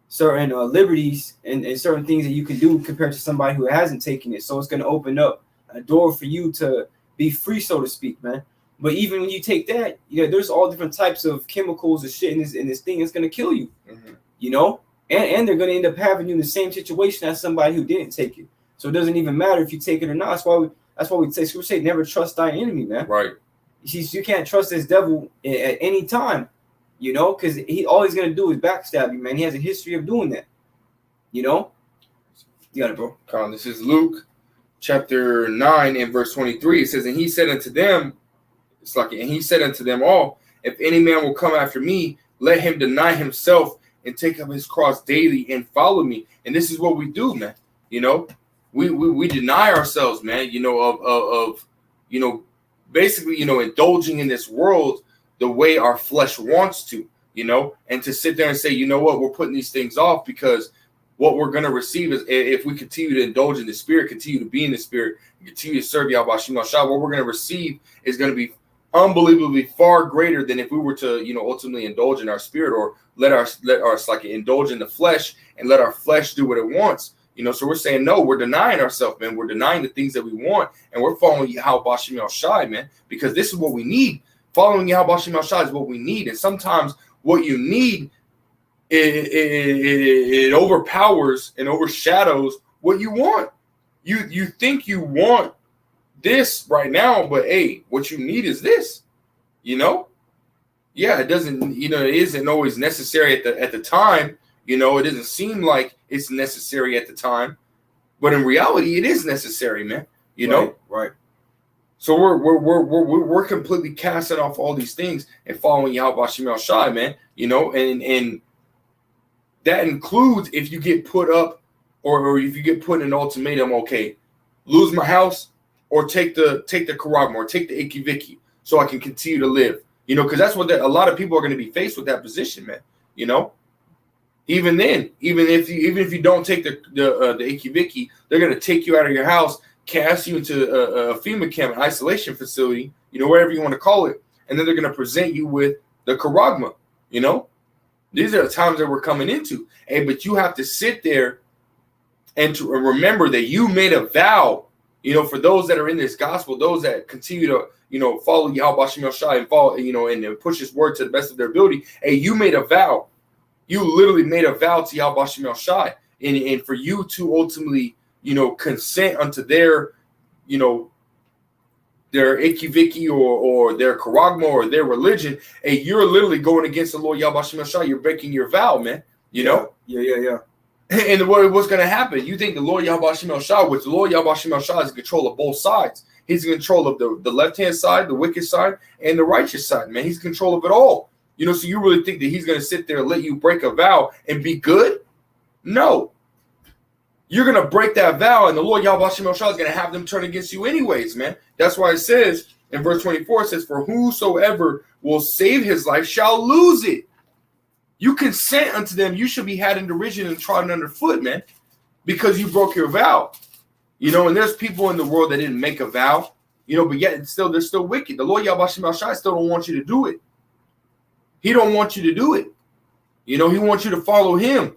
B: liberties and certain things that you can do compared to somebody who hasn't taken it. So it's going to open up a door for you to be free, so to speak, man. But even when you take that, there's all different types of chemicals and shit in this thing that's going to kill you, and they're going to end up having you in the same situation as somebody who didn't take it. So it doesn't even matter if you take it or not. That's why we say never trust thy enemy, man.
A: Right.
B: You can't trust this devil at any time, because all he's going to do is backstab you, man. He has a history of doing that, You got it, bro.
A: This is Luke chapter 9 and verse 23. It says, "And he said unto them," and he said unto them all, "If any man will come after me, let him deny himself and take up his cross daily and follow me." And this is what we do, man. We deny ourselves, man, of basically, indulging in this world the way our flesh wants to, and to sit there and say, you know what, we're putting these things off, because what we're going to receive is, if we continue to indulge in the spirit, continue to be in the spirit, continue to serve Yahweh Shema Shah, what we're going to receive is going to be unbelievably far greater than if we were to, ultimately indulge in our spirit, or let us indulge in the flesh and let our flesh do what it wants. So we're saying, no, we're denying ourselves, man. We're denying the things that we want, and we're following Yahweh Shema Shai, man, because this is what we need. Following Yahweh Shema Shai is what we need. And sometimes what you need, it overpowers and overshadows what you want. You think you want this right now, but hey, what you need is this. Yeah, it doesn't. It isn't always necessary at the time. It doesn't seem like it's necessary at the time, but in reality, it is necessary, man.
B: Right.
A: So we're completely casting off all these things and following Yahweh Shema Shai, man. And that includes if you get put up, or if you get put in an ultimatum. Okay, lose my house, or take the Karagma, or take the Ikiviki, so I can continue to live. Because that's what a lot of people are going to be faced with, that position, man. Even then, even if you don't take the Ikiviki, they're going to take you out of your house, cast you into a FEMA camp, an isolation facility, wherever you want to call it, and then they're going to present you with the Karagma. These are the times that we're coming into. Hey, but you have to sit there and to remember that you made a vow. For those that are in this gospel, those that continue to follow Yahweh Shema Shai and follow, and push His word to the best of their ability. Hey, you made a vow. You literally made a vow to Yahweh Shema Shai, and for you to ultimately, consent unto their, their Ikiviki or their Karagma or their religion, hey, you're literally going against the Lord Yahweh Shema Shai. You're breaking your vow, man.
B: Yeah.
A: And what's going to happen? You think the Lord Yahweh Shema Shai, which the Lord Yahweh Shema Shai is in control of both sides. He's in control of the left-hand side, the wicked side, and the righteous side, man. He's in control of it all. So you really think that He's going to sit there and let you break a vow and be good? No. You're going to break that vow, and the Lord Yahweh Shema Shai is going to have them turn against you anyways, man. That's why it says in verse 24, it says, "For whosoever will save his life shall lose it. You consent unto them, you shall be had in derision and trodden underfoot, man, because you broke your vow." And there's people in the world that didn't make a vow, but yet they're still wicked. The Lord Yahweh Shema Shai still don't want you to do it. He don't want you to do it. He wants you to follow Him.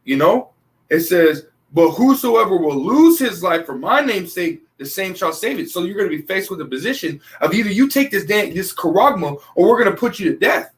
A: It says, "But whosoever will lose his life for my name's sake, the same shall save it." So you're going to be faced with a position of either you take this Karagma, or we're going to put you to death.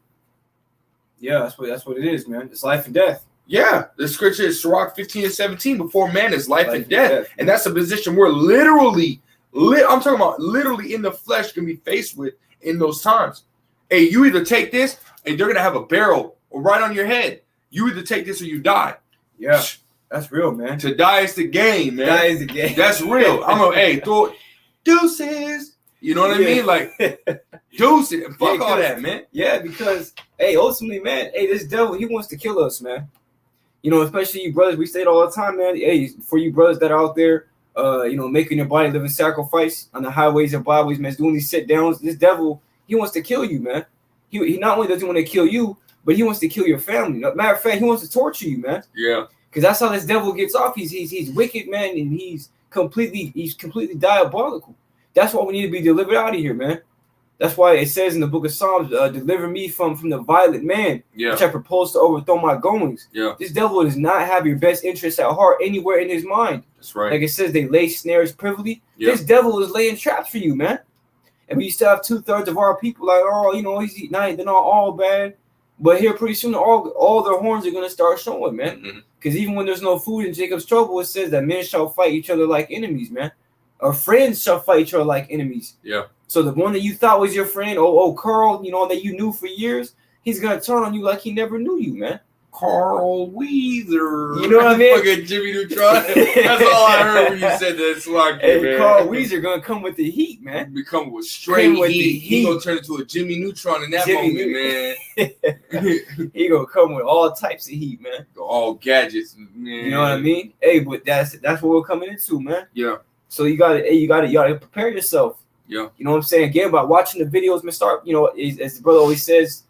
B: Yeah, that's what it is, man. It's life and death.
A: Yeah, the scripture is Sirach 15 and 17. Before man is life and death. And that's a position we're literally in the flesh can be faced with in those times. Hey, you either take this, and they're going to have a barrel right on your head. You either take this or you die.
B: Yeah. That's real, man.
A: To die is the game, man.
B: Die is the game.
A: That's real. Throw it. Deuces. You know what I mean? Like, deuces. Fuck all that, man.
B: Yeah, because, hey, ultimately, man, this devil, he wants to kill us, man. You know, especially you brothers, we say it all the time, man. Hey, for you brothers that are out there, making your body living sacrifice on the highways and byways, man, doing these sit downs. This devil, he wants to kill you, man. He not only doesn't want to kill you, but he wants to kill your family. Matter of fact, he wants to torture you, man.
A: Yeah.
B: Because that's how this devil gets off. He's wicked, man, and he's completely diabolical. That's why we need to be delivered out of here, man. That's why it says in the book of Psalms, deliver me from the violent man, which I propose to overthrow my goings.
A: Yeah.
B: This devil does not have your best interests at heart anywhere in his mind.
A: That's right.
B: Like it says, they lay snares privily.
A: Yeah.
B: This devil is laying traps for you, man. And we still have 2/3 of our people like, oh, they're not all bad. But here pretty soon, all their horns are going to start showing, man. Because even when there's no food in Jacob's trouble, it says that men shall fight each other like enemies, man. Or friends shall fight each other like enemies.
A: Yeah.
B: So the one that you thought was your friend, Carl, that you knew for years, he's going to turn on you like he never knew you, man.
A: Carl Weezer.
B: You know what I mean?
A: Fucking Jimmy Neutron. That's all I heard when you said that. It's like,
B: hey, Carl Weezer going to come with the heat, man.
A: Become with straight heat. He going to turn into a Jimmy Neutron in that moment, man.
B: He going to come with all types of heat, man.
A: All gadgets, man.
B: You know what I mean? Hey, but that's what we're coming into, man.
A: Yeah.
B: So you gotta prepare yourself.
A: Yeah.
B: You know what I'm saying? Again, by watching the videos, man, start, as the brother always says,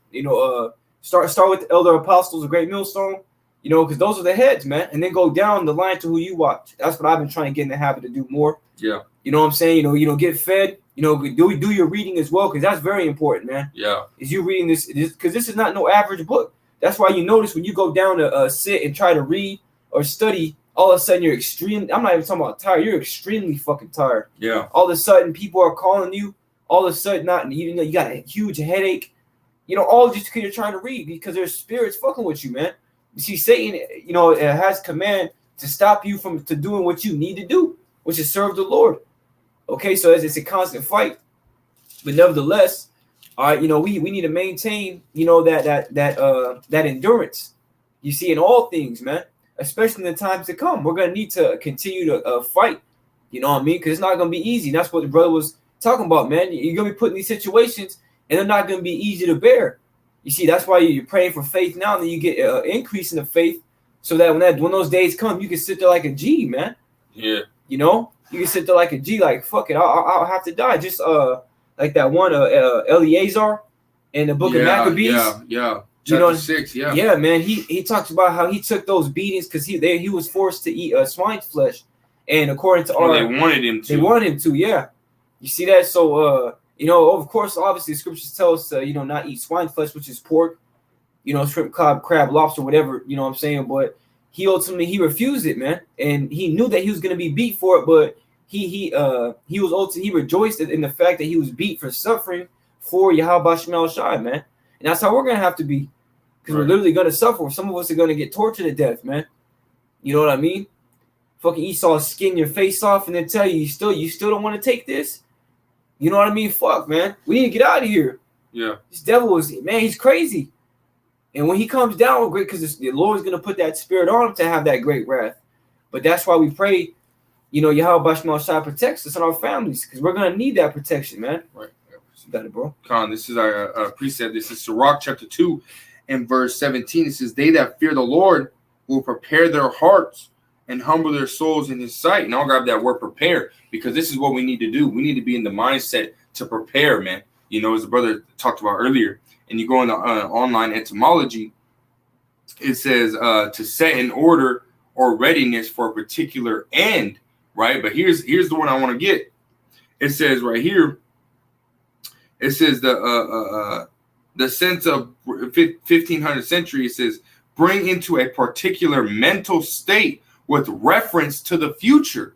B: start with the elder apostles, a great millstone, because those are the heads, man. And then go down the line to who you watch. That's what I've been trying to get in the habit to do more.
A: Yeah.
B: You know what I'm saying? Get fed, do your reading as well, because that's very important, man.
A: Yeah.
B: Is you reading this, because this is not no average book. That's why you notice when you go down to sit and try to read or study, all of a sudden I'm not even talking about tired. You're extremely fucking tired.
A: Yeah.
B: All of a sudden people are calling you. All of a sudden you got a huge headache. All just because you're trying to read, because there's spirits fucking with you, man. You see, Satan, it has command to stop you from doing what you need to do, which is serve the Lord. Okay, so it's a constant fight. But nevertheless, all right, we need to maintain, that endurance. You see, in all things, man. Especially in the times to come, we're going to need to continue to fight. You know what I mean? Because it's not going to be easy. That's what the brother was talking about, man. You're going to be put in these situations, and they're not going to be easy to bear. You see, that's why you're praying for faith now, and then you get an increase in the faith, so that when those days come, you can sit there like a G, man.
A: Yeah.
B: You can sit there like a G, like, fuck it, I'll have to die. Just like that one Eleazar in the book of Maccabees.
A: Yeah.
B: Chapter
A: 6, yeah.
B: Yeah, man. He talks about how he took those beatings because he was forced to eat swine's flesh, and according to
A: they wanted him to.
B: They wanted him to, yeah. You see that? So of course, obviously, the scriptures tell us not eat swine flesh, which is pork, shrimp, crab, lobster, whatever. You know what I'm saying? But he ultimately refused it, man, and he knew that he was going to be beat for it, but he rejoiced in the fact that he was beat for suffering for Yahweh Shemel Shai, man, and that's how we're going to have to be. Because we're literally going to suffer. Some of us are going to get tortured to death, man. You know what I mean? Fucking Esau skin your face off and then tell you you still don't want to take this? You know what I mean? Fuck, man. We need to get out of here.
A: Yeah.
B: This devil he's crazy. And when he comes down, great, because the Lord's going to put that spirit on him to have that great wrath. But that's why we pray, Yahweh Shemel Shai protects us and our families, because we're going to need that protection, man.
A: Right.
B: You got it, bro.
A: Khan, this is our precept. This is Sirach chapter 2. In verse 17, it says, they that fear the Lord will prepare their hearts and humble their souls in his sight. And I'll grab that word prepare, because this is what we need to do. We need to be in the mindset to prepare, man. As the brother talked about earlier. And you go into online etymology, it says to set in order or readiness for a particular end, right? But here's the one I want to get. It says right here, it says the sense of 1500 century, it says, bring into a particular mental state with reference to the future.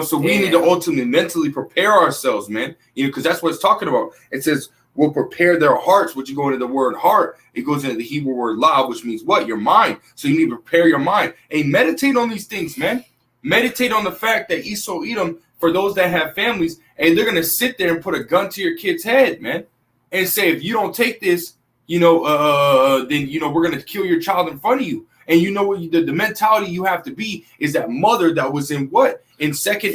A: So we need to ultimately mentally prepare ourselves, man. Because that's what it's talking about. It says, will prepare their hearts, which you go into the word heart. It goes into the Hebrew word lav, which means what? Your mind. So you need to prepare your mind. And meditate on these things, man. Meditate on the fact that Esau Edom, for those that have families, and they're going to sit there and put a gun to your kid's head, man. And say, if you don't take this, then, we're going to kill your child in front of you. And you know what? The mentality you have to be is that mother that was in what? In second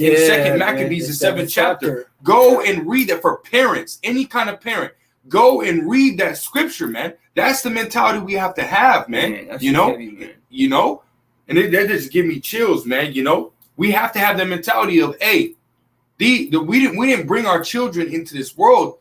A: Maccabees, the 7th chapter. Go and read that for parents, any kind of parent. Go and read that scripture, man. That's the mentality we have to have, man. You know? Heavy, man. You know? And that just give me chills, man. You know? We have to have the mentality of, hey, we didn't bring our children into this world,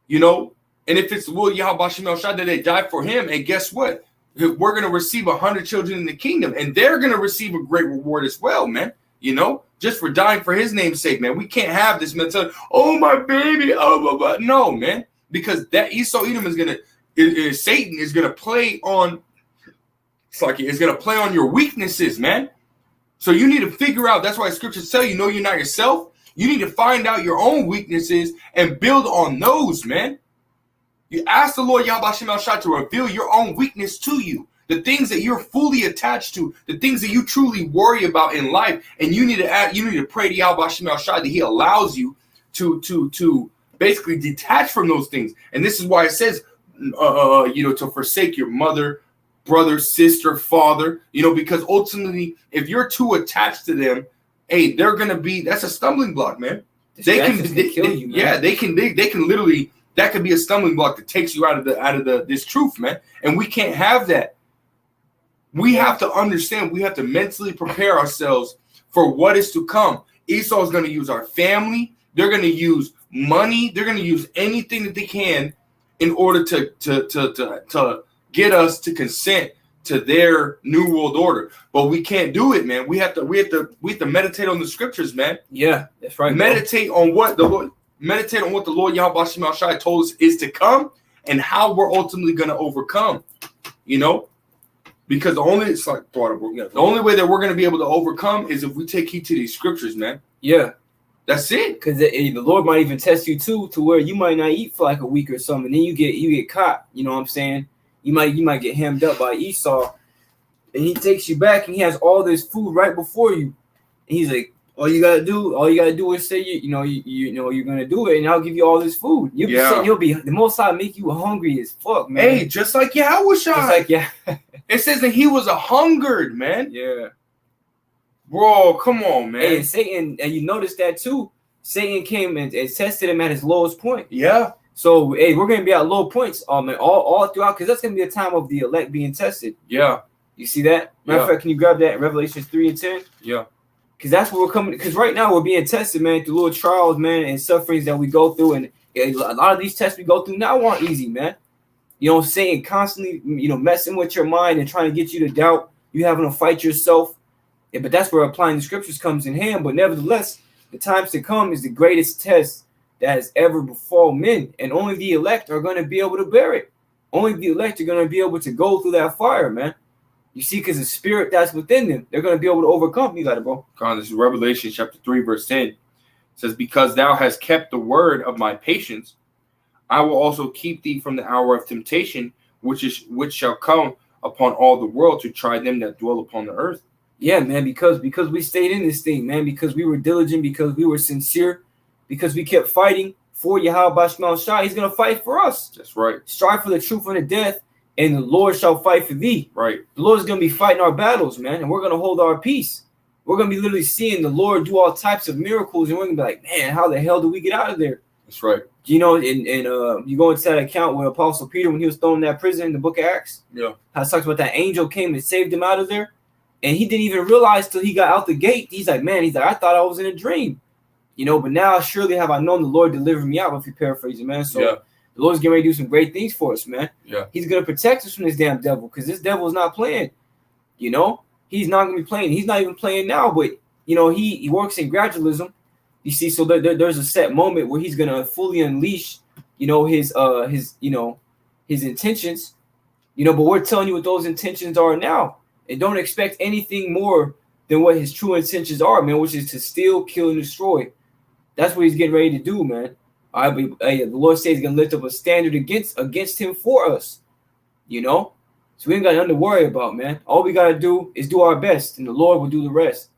A: you know? And if it's the will of Yahweh Bashim El Shai that they die for him, and guess what? We're going to receive 100 children in the kingdom, and they're going to receive a great reward as well, man. You know, just for dying for his name's sake, man. We can't have this mentality, oh, my baby, oh, blah, blah. No, man, because that Esau Edom is going to, Satan is going to play on, it's like it's going to play on your weaknesses, man. So you need to figure out, that's why scriptures tell you, know you're not yourself. You need to find out your own weaknesses and build on those, man. You ask the Lord Yahweh Shem El Shai to reveal your own weakness to you, the things that you're fully attached to, the things that you truly worry about in life, and you need to pray to Yahweh Shem El Shai that He allows you to basically detach from those things. And this is why it says, to forsake your mother, brother, sister, father, because ultimately, if you're too attached to them, hey, that's a stumbling block, man. They can kill you, man. Yeah, they can literally. That could be a stumbling block that takes you out of this truth, man. And we can't have that. We have to understand. We have to mentally prepare ourselves for what is to come. Esau is going to use our family. They're going to use money. They're going to use anything that they can in order to get us to consent to their new world order. But we can't do it, man. We have to meditate on the scriptures, man.
B: Yeah, that's right.
A: Meditate on what the Lord Yahweh Shem El Shai told us is to come and how we're ultimately going to overcome, because the only way that we're going to be able to overcome is if we take heed to these scriptures, man.
B: Yeah.
A: That's it.
B: Because the Lord might even test you too, to where you might not eat for like a week or something, and then you get caught. You know what I'm saying? You might get hemmed up by Esau, and he takes you back, and he has all this food right before you, and he's like, all you gotta do is say you're gonna do it, and I'll give you all this food. You'll be the Most High make you hungry as fuck, man.
A: Hey, just like Yahweh Shai. It says that he was a hungered, man.
B: Yeah.
A: Bro, come on, man.
B: Hey, and Satan, and you notice that too. Satan came and tested him at his lowest point.
A: Yeah.
B: So, hey, we're gonna be at low points, man, all throughout, because that's gonna be a time of the elect being tested.
A: Yeah.
B: You see that? Matter of fact, can you grab that in Revelation 3 and 10?
A: Yeah.
B: Because that's what we're coming. Because right now we're being tested, man, through little trials, man, and sufferings that we go through, and a lot of these tests we go through now aren't easy, man. You know what I'm saying? Constantly, messing with your mind and trying to get you to doubt. You having to fight yourself. Yeah, but that's where applying the scriptures comes in hand. But nevertheless, the times to come is the greatest test that has ever befall men, and only the elect are going to be able to bear it. Only the elect are going to be able to go through that fire, man. You see, because the spirit that's within them, they're going to be able to overcome. You got it, bro.
A: God, this is Revelation chapter 3, verse 10. It says, because thou hast kept the word of my patience, I will also keep thee from the hour of temptation, which shall come upon all the world to try them that dwell upon the earth.
B: Yeah, man, because we stayed in this thing, man, because we were diligent, because we were sincere, because we kept fighting for Yahweh Shem El Shai. He's going to fight for us.
A: That's right.
B: Strive for the truth and the death, and the Lord shall fight for thee.
A: Right.
B: The Lord's going to be fighting our battles, man, and we're going to hold our peace. We're going to be literally seeing the Lord do all types of miracles, and we're going to be like, man, how the hell do we get out of there?
A: That's right.
B: And you go into that account with Apostle Peter when he was thrown in that prison in the book of Acts.
A: Yeah.
B: How it talks about that angel came and saved him out of there, and he didn't even realize till he got out the gate. He's like, I thought I was in a dream. But now surely have I known the Lord delivered me out, if you paraphrase it, man. So yeah. The Lord's getting ready to do some great things for us, man.
A: Yeah.
B: He's going to protect us from this damn devil, because this devil is not playing. He's not going to be playing. He's not even playing now, but, he works in gradualism. You see, so there's a set moment where he's going to fully unleash, his intentions, but we're telling you what those intentions are now. And don't expect anything more than what his true intentions are, man, which is to steal, kill, and destroy. That's what he's getting ready to do, man. All right, but the Lord says he's going to lift up a standard against him for us, So we ain't got nothing to worry about, man. All we got to do is do our best, and the Lord will do the rest.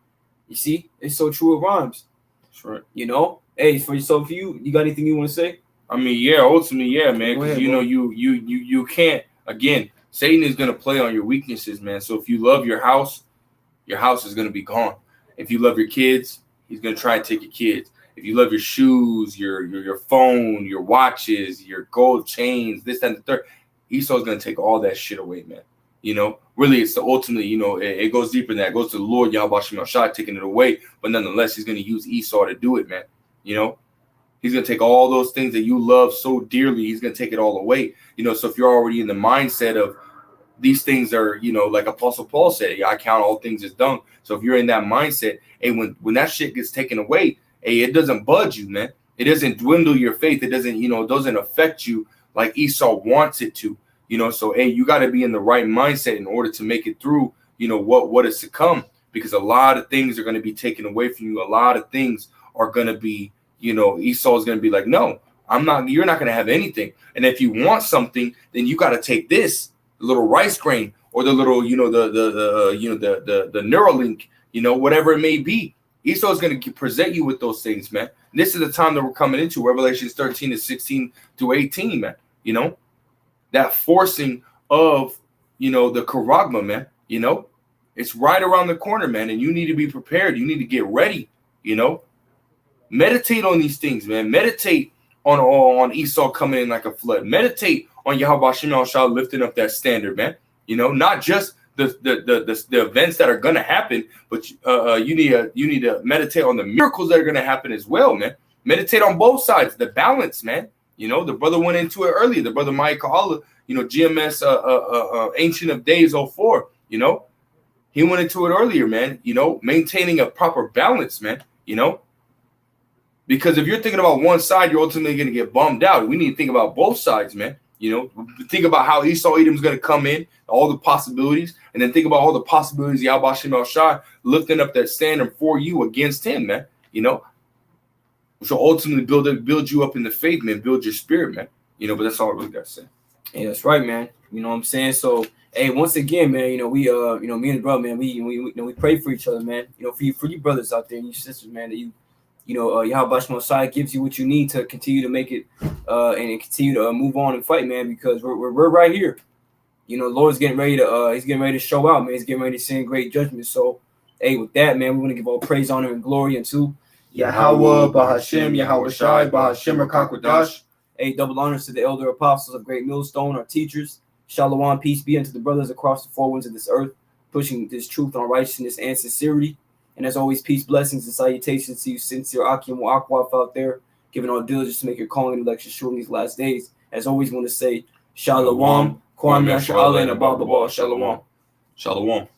B: You see? It's so true, it rhymes.
A: That's right.
B: Hey, for you got anything you want to say?
A: I mean, yeah, ultimately, yeah, man, because, you can't, again, Satan is going to play on your weaknesses, man. So if you love your house is going to be gone. If you love your kids, he's going to try and take your kids. If you love your shoes, your phone, your watches, your gold chains, this, that, and the third, Esau's going to take all that shit away, man. You know, really, it's the ultimately, you know, it goes deeper than that. It goes to the Lord, Yahweh Shem Shai, taking it away. But nonetheless, he's going to use Esau to do it, man. You know, he's going to take all those things that you love so dearly. He's going to take it all away. You know, so if you're already in the mindset of these things are, you know, like Apostle Paul said, I count all things as dung. So if you're in that mindset, and when that shit gets taken away, hey, it doesn't budge you, man. It doesn't dwindle your faith. It doesn't, you know, it doesn't affect you like Esau wants it to, you know. So, hey, you got to be in the right mindset in order to make it through, you know, what is to come, because a lot of things are going to be taken away from you. A lot of things are going to be, you know, Esau is going to be like, no, you're not going to have anything. And if you want something, then you got to take this little rice grain or the little, you know, the Neuralink, you know, whatever it may be. Esau is going to present you with those things, man. And this is the time that we're coming into, Revelations 13 to 16 to 18, man. You know, that forcing of, you know, the charagma, man. You know, it's right around the corner, man. And you need to be prepared. You need to get ready, you know. Meditate on these things, man. Meditate on Esau coming in like a flood. Meditate on Yahweh Shem Shai lifting up that standard, man. You know, not just the events that are gonna happen, but you need to meditate on the miracles that are gonna happen as well, man. Meditate on both sides, the balance, man. You know, the brother went into it earlier. The brother Mike Kahala, you know, GMS Ancient of Days 04, you know, he went into it earlier, man. You know, maintaining a proper balance, man. You know, because if you're thinking about one side, you're ultimately gonna get bummed out. We need to think about both sides, man. You know, think about how Esau Edom's going to come in, all the possibilities, and then think about all the possibilities Yahweh Shem Shai lifting up that standard for you against him, man. You know, which will ultimately build you up in the faith, man. Build your spirit, man. You know, but that's all I really got to say.
B: Yeah, that's right, man. You know what I'm saying? So, hey, once again, man, you know, we you know, me and the brother, man, we pray for each other, man. You know, for you brothers out there and you sisters, man, that you know, Yahweh Shem Shai gives you what you need to continue to make it and continue to move on and fight, man, because we're right here. You know, Lord's getting ready to he's getting ready to show out, man. He's getting ready to send great judgment. So, hey, with that, man, we want to give all praise, honor, and glory unto
C: Yahweh, Bahashem, Yahweh Shai, Bahashem, Rakakwadash.
B: Hey, double honors to the elder apostles of Great Millstone, our teachers. Shalom, peace be unto the brothers across the four winds of this earth, pushing this truth on righteousness and sincerity. And as always, peace, blessings, and salutations to you, sincere Akim Akwaf out there, giving all diligence to make your calling and election sure in these last days. As always, want to say, Shalom, Kwame Yasha Allah, and Abba Shalom.
A: Shalom.